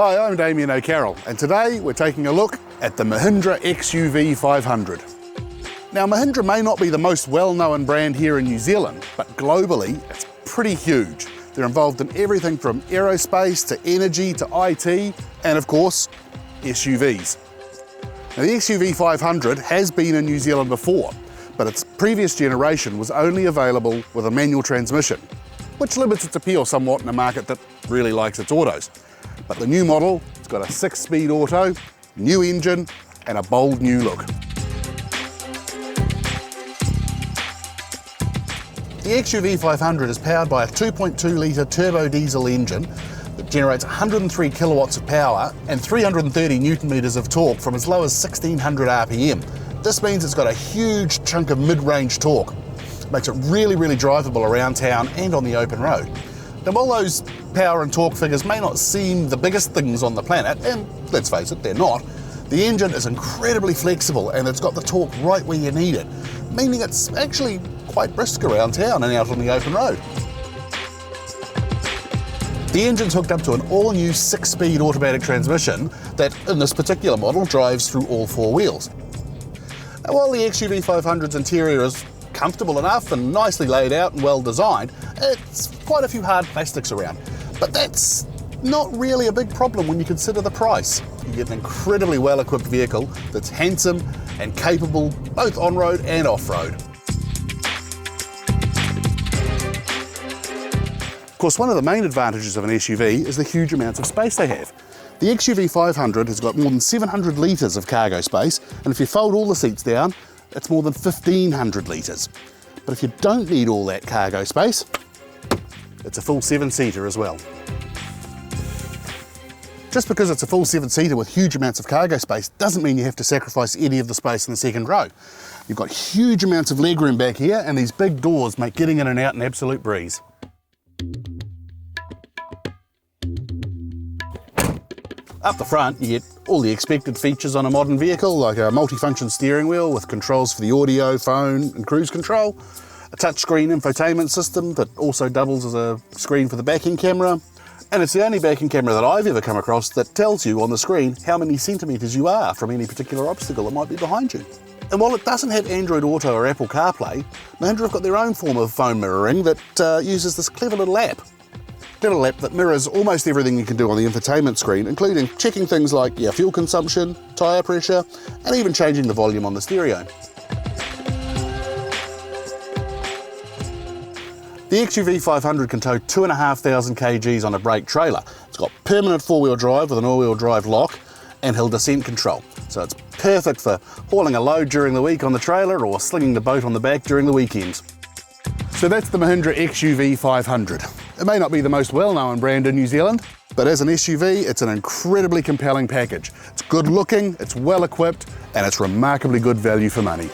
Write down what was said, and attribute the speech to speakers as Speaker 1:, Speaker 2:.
Speaker 1: Hi, I'm Damien O'Carroll, and today we're taking a look at the Mahindra XUV500. Now, Mahindra may not be the most well-known brand here in New Zealand, but globally it's pretty huge. They're involved in everything from aerospace to energy to IT, and of course, SUVs. Now, the XUV500 has been in New Zealand before, but its previous generation was only available with a manual transmission, which limits its appeal somewhat in a market that really likes its autos. But the new model, it's got a 6-speed auto, new engine, and a bold new look. The XUV500 is powered by a 2.2 litre turbo diesel engine that generates 103 kilowatts of power and 330 newton meters of torque from as low as 1600 RPM. This means it's got a huge chunk of mid-range torque. It makes it really drivable around town and on the open road. Now, while those power and torque figures may not seem the biggest things on the planet, and let's face it, they're not, the engine is incredibly flexible and it's got the torque right where you need it, meaning it's actually quite brisk around town and out on the open road. The engine's hooked up to an all-new 6-speed automatic transmission that, in this particular model, drives through all 4 wheels. Now, while the XUV500's interior is comfortable enough and nicely laid out and well designed, it's quite a few hard plastics around. But that's not really a big problem when you consider the price. You get an incredibly well-equipped vehicle that's handsome and capable both on-road and off-road. Of course, one of the main advantages of an SUV is the huge amounts of space they have. The XUV500 has got more than 700 litres of cargo space, and if you fold all the seats down, it's more than 1,500 litres. But if you don't need all that cargo space, it's a full 7-seater as well. Just because it's a full 7-seater with huge amounts of cargo space doesn't mean you have to sacrifice any of the space in the second row. You've got huge amounts of legroom back here, and these big doors make getting in and out an absolute breeze. Up the front, you get all the expected features on a modern vehicle, like a multifunction steering wheel with controls for the audio, phone and cruise control, a touchscreen infotainment system that also doubles as a screen for the backing camera, and it's the only backing camera that I've ever come across that tells you on the screen how many centimetres you are from any particular obstacle that might be behind you. And while it doesn't have Android Auto or Apple CarPlay, Mahindra have got their own form of phone mirroring that uses this clever little app. Little app that mirrors almost everything you can do on the infotainment screen, including checking things like your fuel consumption, tyre pressure, and even changing the volume on the stereo. The XUV500 can tow 2,500 kgs on a brake trailer. It's got permanent 4-wheel drive with an all-wheel drive lock and hill descent control. So it's perfect for hauling a load during the week on the trailer or slinging the boat on the back during the weekends. So that's the Mahindra XUV500. It may not be the most well-known brand in New Zealand, but as an SUV, it's an incredibly compelling package. It's good looking, it's well equipped, and it's remarkably good value for money.